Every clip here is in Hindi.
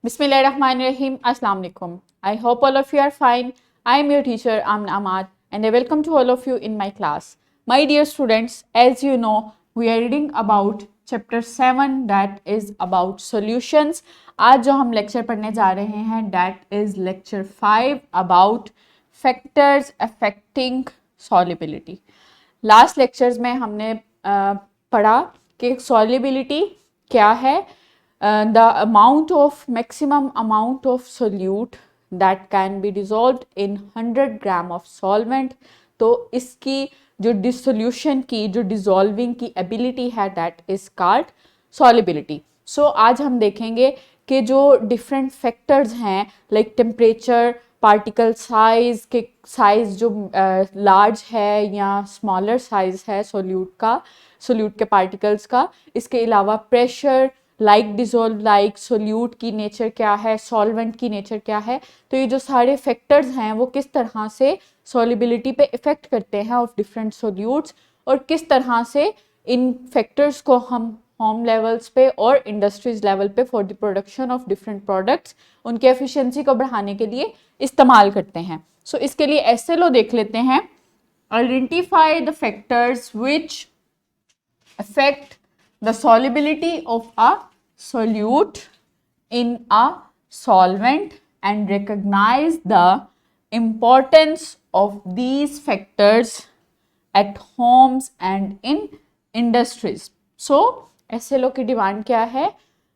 Bismillahirrahmanirrahim. Assalamu alaikum. I hope all of you are fine. I am your teacher Amna Ahmad and I welcome to all of you in my class. My dear students, as you know, we are reading about chapter 7 that is about solutions. आज जो हम लेक्चर पढ़ने जा रहे हैं that is lecture 5 about factors affecting solubility. Last lectures में हमने पढ़ा कि solubility क्या है, the maximum amount of solute that can be dissolved in 100 gram of solvent. तो इसकी जो डिसोल्यूशन की जो डिसॉल्विंग की एबिलिटी है दैट इज कॉल्ड सॉल्युबिलिटी. सो आज हम देखेंगे कि जो डिफरेंट फैक्टर्स हैं लाइक टेम्परेचर, पार्टिकल साइज के साइज जो लार्ज है या स्मॉलर साइज है सोल्यूट के पार्टिकल्स का, इसके अलावा pressure, like dissolve like, solute की नेचर क्या है, सॉल्वेंट की नेचर क्या है. तो ये जो सारे फैक्टर्स हैं वो किस तरह से सॉल्युबिलिटी पे इफ़ेक्ट करते हैं ऑफ डिफरेंट सोल्यूट्स और किस तरह से इन फैक्टर्स को हम होम लेवल्स पे और इंडस्ट्रीज लेवल पे for the production of different products उनके एफिशिएंसी को बढ़ाने के लिए इस्तेमाल करते हैं. सो इसके लिए एसएलओ देख लेते हैं. Identify the factors which affect the solubility of a solute in a solvent and recognize the importance of these factors at homes and in industries. So SLO की डिमांड क्या है,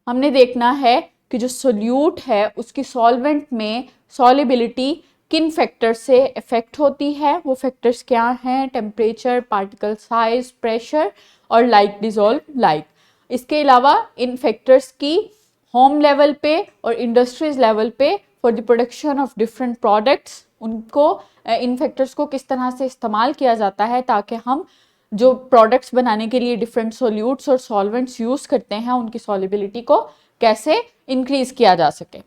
हमने देखना है कि जो सोल्यूट है उसकी सॉल्वेंट में सॉल्युबिलिटी किन फैक्टर्स से इफेक्ट होती है. वो फैक्टर्स क्या हैं, टेम्परेचर, पार्टिकल साइज, प्रेशर और लाइक डिसॉल्व लाइक. इसके अलावा इन फैक्टर्स की होम लेवल पे और इंडस्ट्रीज लेवल पे for the production of different products उनको इन फैक्टर्स को किस तरह से इस्तेमाल किया जाता है ताकि हम जो प्रोडक्ट्स बनाने के लिए डिफरेंट सोल्यूट्स और सॉल्वेंट्स यूज़ करते हैं उनकी सॉल्युबिलिटी को कैसे इंक्रीज किया जा सके.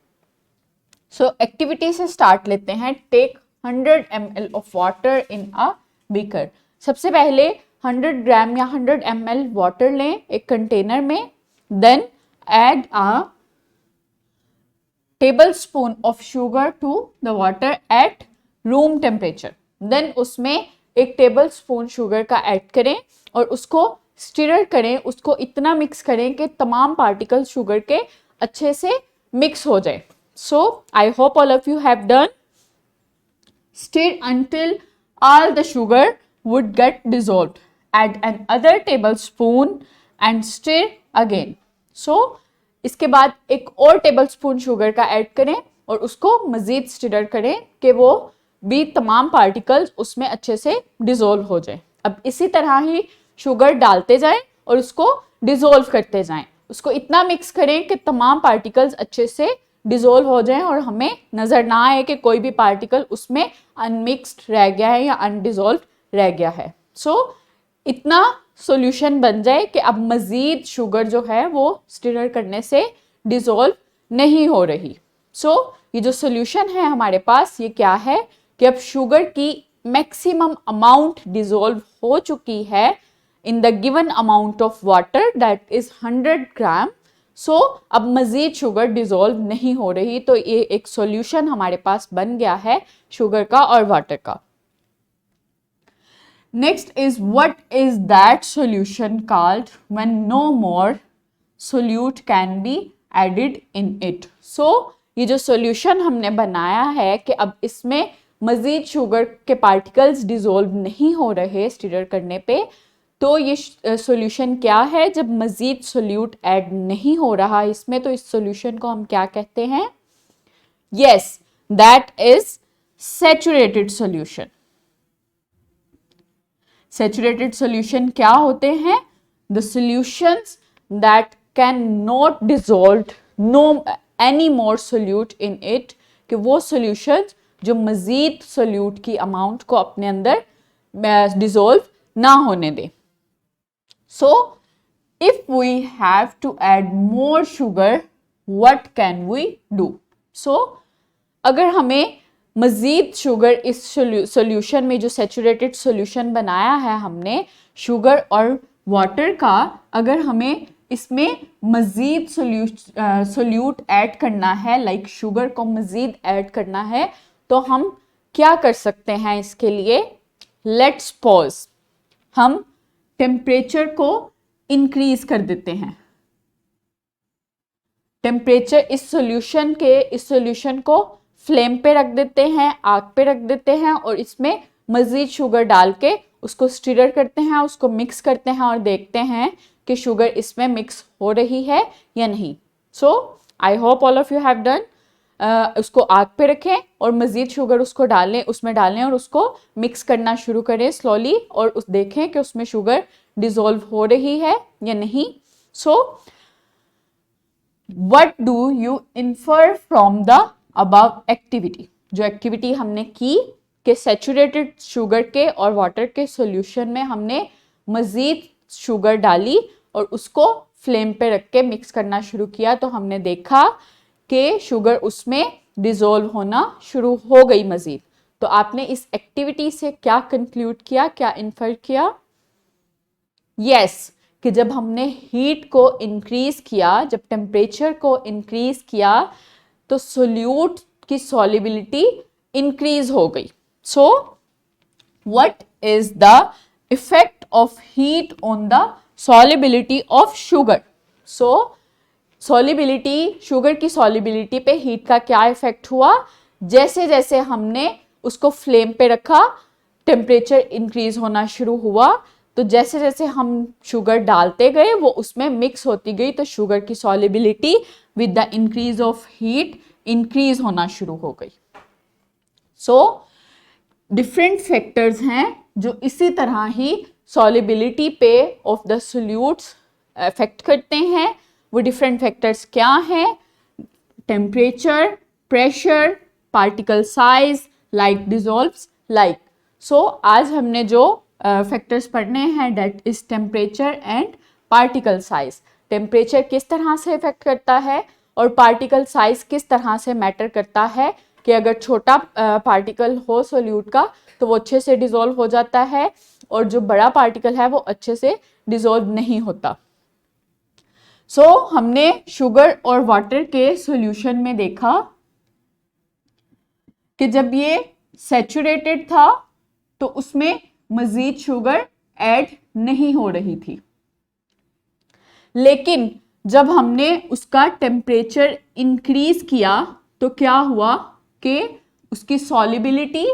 सो एक्टिविटी से स्टार्ट लेते हैं. Take 100 ml of water in a beaker. सबसे पहले 100 ग्राम या 100 ml वाटर लें एक कंटेनर में. Then add a tablespoon of sugar to the water at room temperature. Then उसमें एक टेबल स्पून शुगर का ऐड करें और उसको स्टिर करें, उसको इतना मिक्स करें कि तमाम पार्टिकल शुगर के अच्छे से मिक्स हो जाए. So I hope all of you have done. Stir until all the sugar would get dissolved. Add another tablespoon and stir again. So इसके बाद एक और टेबल स्पून शुगर का ऐड करें और उसको मज़ीद स्टिर करें कि वो भी तमाम पार्टिकल्स उसमें अच्छे से डिसॉल्व हो जाए. अब इसी तरह ही शुगर डालते जाएं और उसको डिसॉल्व करते जाएं. उसको इतना मिक्स करें कि तमाम पार्टिकल्स अच्छे से डिसॉल्व हो जाएं और हमें नज़र ना आए कि कोई भी पार्टिकल उसमें अनमिक्स्ड रह गया है या अनडिसॉल्व रह गया है. सो इतना सॉल्यूशन बन जाए कि अब मज़ीद शुगर जो है वो स्टिर करने से डिसॉल्व नहीं हो रही. सो ये जो सॉल्यूशन है हमारे पास ये क्या है कि अब शुगर की मैक्सिमम अमाउंट डिसॉल्व हो चुकी है in the given amount of water that is 100 ग्राम. सो अब मज़ीद शुगर डिसॉल्व नहीं हो रही. तो ये एक सॉल्यूशन हमारे पास बन गया है शुगर का और वाटर का. Next is what is that solution called when no more solute can be added in it. So ये जो सॉल्यूशन हमने बनाया है कि अब इसमें मज़ीद शुगर के पार्टिकल्स डिसॉल्व नहीं हो रहे स्टिर करने पे, तो ये सॉल्यूशन क्या है जब मज़ीद सोल्यूट ऐड नहीं हो रहा इसमें, तो इस सॉल्यूशन को हम क्या कहते हैं? Yes, that is saturated solution. Saturated solution क्या होते हैं? The solutions that can not dissolve no any more solute in it, कि वो सॉल्यूशंस जो मज़ीद सोल्यूट की अमाउंट को अपने अंदर डिसॉल्व ना होने दे. So, if we have to add more sugar, what can we do? So, अगर हमें मज़ीद शुगर इस सॉल्यूशन में जो सैचुरेटेड सॉल्यूशन बनाया है हमने शुगर और वाटर का, अगर हमें इसमें मज़ीद सोल्यूट ऐड करना है, लाइक शुगर को मज़ीद ऐड करना है, तो हम क्या कर सकते हैं इसके लिए? Let's pause. हम टेम्परेचर को इंक्रीज कर देते हैं। टेम्परेचर इस सॉल्यूशन को फ्लेम पे रख देते हैं, आग पे रख देते हैं, और इसमें मज़ीद शुगर डाल के उसको स्टिर करते हैं, उसको मिक्स करते हैं और देखते हैं कि शुगर इसमें मिक्स हो रही है या नहीं। So I hope all of you have done. उसको आग पे रखें और मज़ीद शुगर उसको उसमें डालें और उसको मिक्स करना शुरू करें स्लोली, और उस देखें कि उसमें शुगर डिज़ोल्व हो रही है या नहीं। So what do you infer from the above activity? जो एक्टिविटी हमने की कि सैचुरेटेड शुगर के और वाटर के सॉल्यूशन में हमने मज़ीद शुगर डाली और उसको फ्लेम पे रख के मिक्स करना शुरू किया, तो हमने देखा कि शुगर उसमें डिज़ोल्व होना शुरू हो गई मज़ीद। तो आपने इस एक्टिविटी से क्या कंक्लूड किया, क्या इन्फर किया? यस, कि जब हमने हीट को इंक्रीज किया, जब टेम्परेचर को इंक्रीज किया, तो सोल्यूट की सॉल्युबिलिटी इंक्रीज हो गई। So what is the effect of heat on the solubility of sugar? So solubility, sugar की सॉल्युबिलिटी पे हीट का क्या इफेक्ट हुआ? जैसे जैसे हमने उसको फ्लेम पे रखा, टेम्परेचर इंक्रीज होना शुरू हुआ, तो जैसे जैसे हम शुगर डालते गए वो उसमें मिक्स होती गई, तो शुगर की solubility with the increase of heat increase होना शुरू हो गई। सो डिफरेंट फैक्टर्स हैं जो इसी तरह ही सॉल्युबिलिटी पे ऑफ द सोल्यूट्स अफेक्ट करते हैं। वो डिफरेंट फैक्टर्स क्या हैं? Temperature, pressure, particle size, light dissolves like. So आज हमने जो फैक्टर्स पढ़ने हैं that is temperature and particle size. Temperature किस तरह से इफेक्ट करता है और पार्टिकल साइज किस तरह से मैटर करता है, कि अगर छोटा पार्टिकल हो सोल्यूट का तो वो अच्छे से डिसॉल्व हो जाता है, और जो बड़ा पार्टिकल है वो अच्छे से डिसॉल्व नहीं होता। सो हमने शुगर और वाटर के सॉल्यूशन में देखा कि जब ये सैचुरेटेड था तो उसमें मजीद शुगर ऐड नहीं हो रही थी, लेकिन जब हमने उसका टेम्परेचर इंक्रीज किया तो क्या हुआ कि उसकी सॉल्युबिलिटी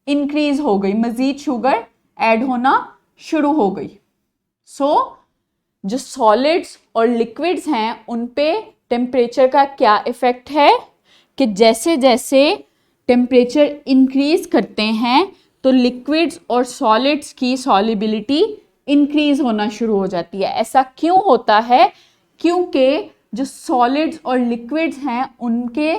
इंक्रीज हो गई, मजीद शुगर ऐड होना शुरू हो गई। सो जो सॉलिड्स और लिक्विड्स हैं उन पे टेम्परेचर का क्या इफेक्ट है, कि जैसे जैसे टेम्परेचर इंक्रीज करते हैं तो लिक्विड्स और सॉलिड्स की सॉल्युबिलिटी इंक्रीज होना शुरू हो जाती है। ऐसा क्यों होता है? क्योंकि जो सॉलिड्स और लिक्विड्स हैं उनके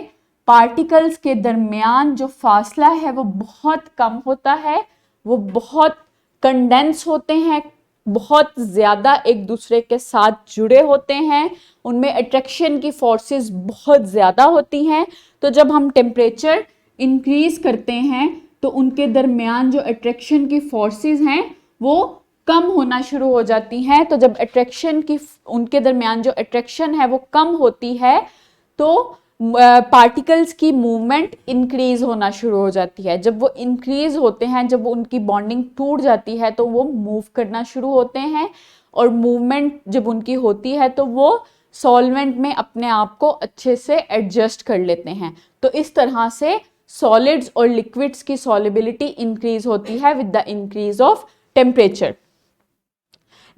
पार्टिकल्स के दरमियान जो फासला है वो बहुत कम होता है, वो बहुत कंडेंस होते हैं, बहुत ज़्यादा एक दूसरे के साथ जुड़े होते हैं, उनमें अट्रैक्शन की फोर्सेस बहुत ज़्यादा होती हैं। तो जब हम टेम्परेचर इंक्रीज करते हैं तो उनके दरमियान जो अट्रैक्शन की फोर्सेस हैं वो कम होना शुरू हो जाती हैं। तो जब उनके दरमियान जो अट्रैक्शन है वो कम होती है तो पार्टिकल्स की मूवमेंट इंक्रीज होना शुरू हो जाती है। जब वो इंक्रीज होते हैं, जब उनकी बॉन्डिंग टूट जाती है तो वो मूव करना शुरू होते हैं, और मूवमेंट जब उनकी होती है तो वो सॉल्वेंट में अपने आप को अच्छे से एडजस्ट कर लेते हैं। तो इस तरह से सॉलिड्स और लिक्विड्स की सॉल्युबिलिटी इंक्रीज होती है with the increase of temperature.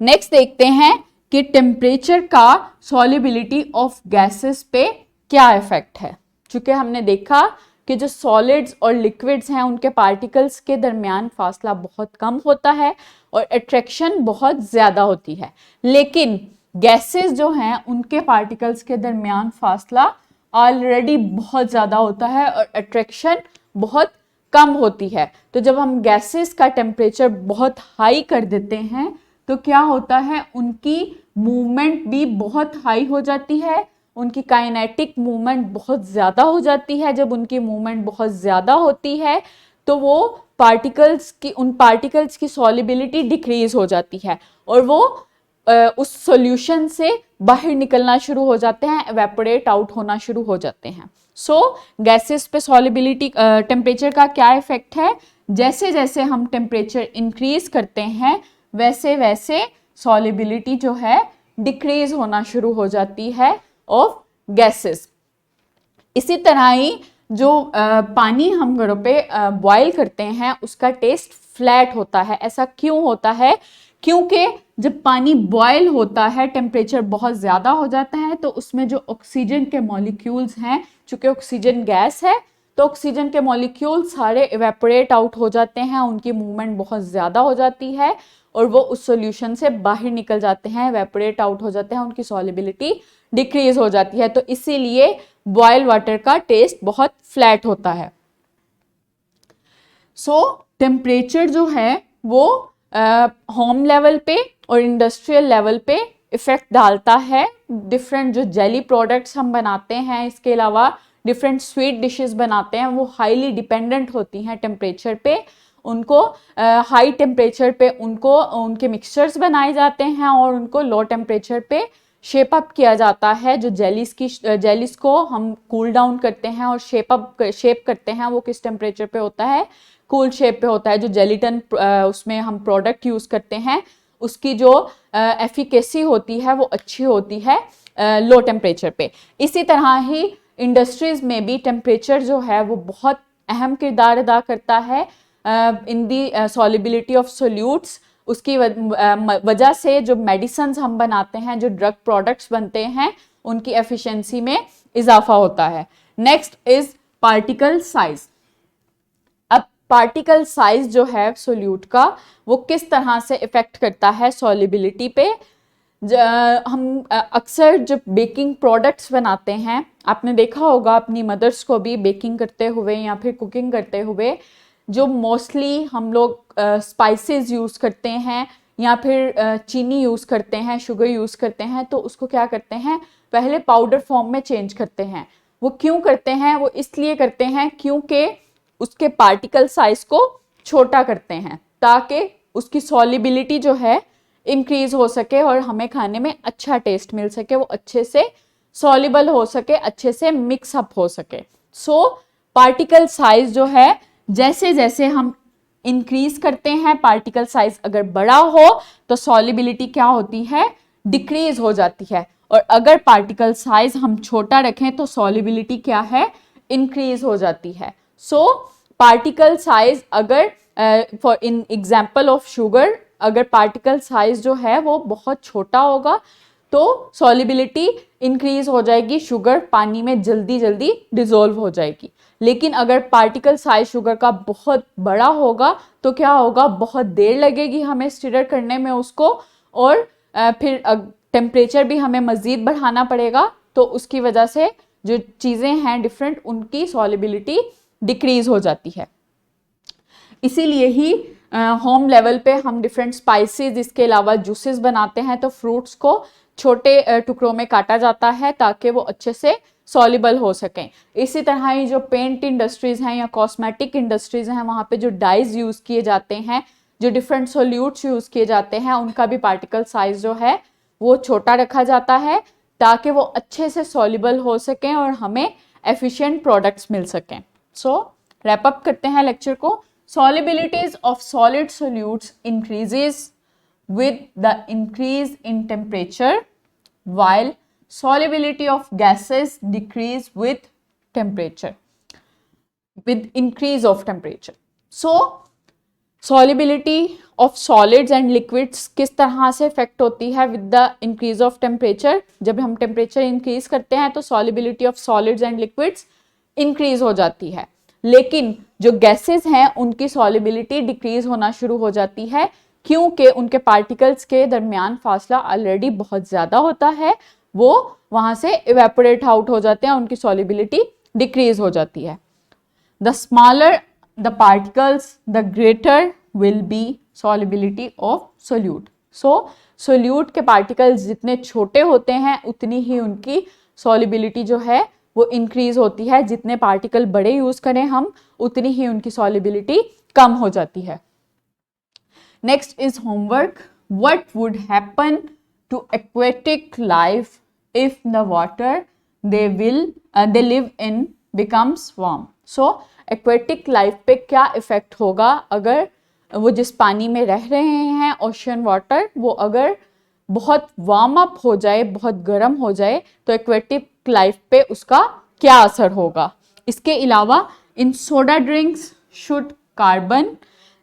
Next देखते हैं कि टेम्परेचर का सॉल्युबिलिटी ऑफ गैसेस पे क्या इफेक्ट है। चूंकि हमने देखा कि जो सॉलिड्स और लिक्विड्स हैं उनके पार्टिकल्स के दरमियान फासला बहुत कम होता है और अट्रैक्शन बहुत ज़्यादा होती है, लेकिन गैसेस जो हैं उनके पार्टिकल्स के दरमियान फासला ऑलरेडी बहुत ज़्यादा होता है और अट्रैक्शन बहुत कम होती है। तो जब हम गैसेस का टेम्परेचर बहुत हाई कर देते हैं तो क्या होता है, उनकी मूवमेंट भी बहुत हाई हो जाती है, उनकी काइनेटिक मूवमेंट बहुत ज़्यादा हो जाती है। जब उनकी मूवमेंट बहुत ज़्यादा होती है तो वो उन पार्टिकल्स की सॉल्युबिलिटी डिक्रीज हो जाती है और वो उस सॉल्यूशन से बाहर निकलना शुरू हो जाते हैं, एवेपोरेट आउट होना शुरू हो जाते हैं। सो गैसेस पे सॉलिबिलिटी टेम्परेचर का क्या इफेक्ट है? जैसे जैसे हम टेम्परेचर इंक्रीज करते हैं वैसे वैसे सॉलिबिलिटी जो है डिक्रीज होना शुरू हो जाती है ऑफ गैसेस। इसी तरह ही जो पानी हम घरों पे बॉयल करते हैं उसका टेस्ट फ्लैट होता है। ऐसा क्यों होता है? क्योंकि जब पानी बॉयल होता है टेम्परेचर बहुत ज़्यादा हो जाता है तो उसमें जो ऑक्सीजन के मॉलिक्यूल्स हैं, चूंकि ऑक्सीजन गैस है तो ऑक्सीजन के मॉलिक्यूल सारे इवेपोरेट आउट हो जाते हैं, उनकी मूवमेंट बहुत ज़्यादा हो जाती है और वो उस सॉल्यूशन से बाहर निकल जाते हैं, इवेपोरेट आउट हो जाते हैं, उनकी सॉलिबिलिटी डिक्रीज हो जाती है। तो इसीलिए बॉयल वाटर का टेस्ट बहुत फ्लैट होता है। सो टेम्परेचर जो है वो होम लेवल पे और इंडस्ट्रियल लेवल पे इफेक्ट डालता है। डिफरेंट जो जेली प्रोडक्ट्स हम बनाते हैं, इसके अलावा डिफरेंट स्वीट डिशेस बनाते हैं, वो हाईली डिपेंडेंट होती हैं टेम्परेचर पे। उनको हाई टेम्परेचर पे उनको उनके मिक्सचर्स बनाए जाते हैं और उनको लो टेम्परेचर पे शेप अप किया जाता है। जो जेलीस को हम कूल डाउन करते हैं और शेप करते हैं, वो किस टेम्परेचर पे होता है? कूल शेप पे होता है। जो जेलीटन उसमें हम प्रोडक्ट यूज करते हैं उसकी जो एफिकेसी होती है वो अच्छी होती है लो टेम्परेचर पे। इसी तरह ही इंडस्ट्रीज में भी टेम्परेचर जो है वो बहुत अहम किरदार अदा करता है इन दी सॉलिबिलिटी ऑफ सोल्यूट्स। उसकी वजह से जो मेडिसिन हम बनाते हैं, जो ड्रग प्रोडक्ट्स बनते हैं, उनकी एफिशिएंसी में इजाफा होता है। Next is particle size. अब पार्टिकल साइज जो है सोल्यूट का वो किस तरह से इफेक्ट करता है सॉलिबिलिटी पे? हम अक्सर जब बेकिंग प्रोडक्ट्स बनाते हैं, आपने देखा होगा अपनी मदर्स को भी बेकिंग करते हुए या फिर कुकिंग करते हुए, जो मोस्टली हम लोग स्पाइसेस यूज़ करते हैं या फिर चीनी यूज़ करते हैं, शुगर यूज़ करते हैं, तो उसको क्या करते हैं? पहले पाउडर फॉर्म में चेंज करते हैं। वो क्यों करते हैं? वो इसलिए करते हैं क्योंकि उसके पार्टिकल साइज को छोटा करते हैं ताकि उसकी सॉलिबिलिटी जो है इंक्रीज हो सके और हमें खाने में अच्छा टेस्ट मिल सके, वो अच्छे से सॉलिबल हो सके, अच्छे से मिक्स अप हो सके। सो पार्टिकल साइज जो है जैसे जैसे हम इंक्रीज करते हैं, पार्टिकल साइज अगर बड़ा हो तो सॉलिबिलिटी क्या होती है? डिक्रीज हो जाती है। और अगर पार्टिकल साइज हम छोटा रखें तो सॉलिबिलिटी क्या है? इंक्रीज हो जाती है। सो पार्टिकल साइज अगर for in example of sugar, अगर पार्टिकल साइज जो है वो बहुत छोटा होगा तो सॉलिबिलिटी इंक्रीज हो जाएगी, शुगर पानी में जल्दी जल्दी डिसॉल्व हो जाएगी। लेकिन अगर पार्टिकल साइज शुगर का बहुत बड़ा होगा तो क्या होगा? बहुत देर लगेगी हमें स्टिर करने में उसको, और फिर टेम्परेचर भी हमें मज़ीद बढ़ाना पड़ेगा, तो उसकी वजह से जो चीज़ें हैं डिफरेंट, उनकी सॉलिबिलिटी डिक्रीज हो जाती है। इसीलिए ही होम लेवल पे हम डिफरेंट स्पाइसेस, इसके अलावा जूसेस बनाते हैं तो फ्रूट्स को छोटे टुकड़ों में काटा जाता है ताकि वो अच्छे से सॉलिबल हो सकें। इसी तरह ही जो पेंट इंडस्ट्रीज हैं या कॉस्मेटिक इंडस्ट्रीज हैं, वहाँ पे जो डाइज यूज़ किए जाते हैं, जो डिफरेंट सोल्यूट्स यूज़ किए जाते हैं, उनका भी पार्टिकल साइज जो है वो छोटा रखा जाता है ताकि वो अच्छे से सॉलिबल हो सकें और हमें एफिशिएंट प्रोडक्ट्स मिल सकें। सो रैप अप करते हैं लेक्चर को। Solubilities of solid solutes increases with the increase in temperature, while solubility of gases decrease with temperature, with increase of temperature. So solubility of solids and liquids किस तरह से इफेक्ट होती है with the increase of temperature? जब हम टेम्परेचर इंक्रीज करते हैं तो solubility of solids and liquids increase हो जाती है, लेकिन जो गैसेस हैं उनकी सॉलिबिलिटी डिक्रीज होना शुरू हो जाती है क्योंकि उनके पार्टिकल्स के दरमियान फासला ऑलरेडी बहुत ज़्यादा होता है, वो वहाँ से इवेपोरेट आउट हो जाते हैं, उनकी सॉलिबिलिटी डिक्रीज हो जाती है। The smaller the particles the greater will be solubility of solute. So solute के पार्टिकल्स जितने छोटे होते हैं उतनी ही उनकी सॉलिबिलिटी जो है वो इंक्रीज होती है। जितने पार्टिकल बड़े यूज करें हम, उतनी ही उनकी सॉलिबिलिटी कम हो जाती है। Next is homework. What would happen to aquatic life if the water they live in becomes warm. So aquatic life पे क्या इफेक्ट होगा अगर वो जिस पानी में रह रहे हैं ओशियन वाटर वो अगर बहुत वार्म अप हो जाए, बहुत गर्म हो जाए, तो एक्वेटिक लाइफ पे उसका क्या असर होगा. इसके अलावा इन soda drinks should carbon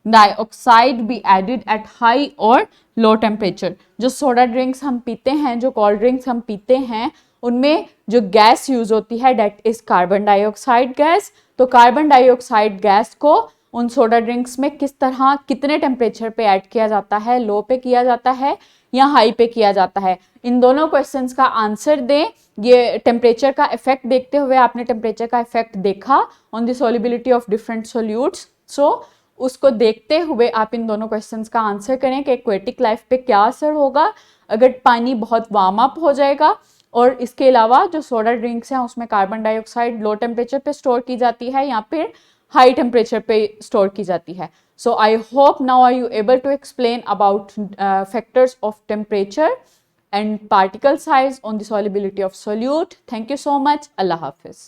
dioxide be added at high और लो टेम्परेचर. जो सोडा ड्रिंक्स हम पीते हैं, जो कोल्ड ड्रिंक्स हम पीते हैं, उनमें जो गैस यूज होती है that is carbon dioxide gas. तो कार्बन डाइऑक्साइड गैस को उन सोडा ड्रिंक्स में किस तरह कितने टेम्परेचर पे ऐड किया जाता है, लो पे किया जाता है या हाई पे किया जाता है. इन दोनों क्वेश्चंस का आंसर दें. ये टेम्परेचर का इफेक्ट देखते हुए आपने टेम्परेचर का इफेक्ट देखा on the solubility of different solutes. So उसको देखते हुए आप इन दोनों क्वेश्चंस का आंसर करें कि एक्वेटिक लाइफ पे क्या असर होगा अगर पानी बहुत वार्म अप हो जाएगा. और इसके अलावा जो सोडा ड्रिंक्स हैं उसमें कार्बन डाइऑक्साइड लो टेम्परेचर पे स्टोर की जाती है या फिर हाई टेम्परेचर पे स्टोर की जाती है. So I hope now are you able to explain about factors of temperature and particle size on the solubility of solute. Thank you so much. Allah Hafiz.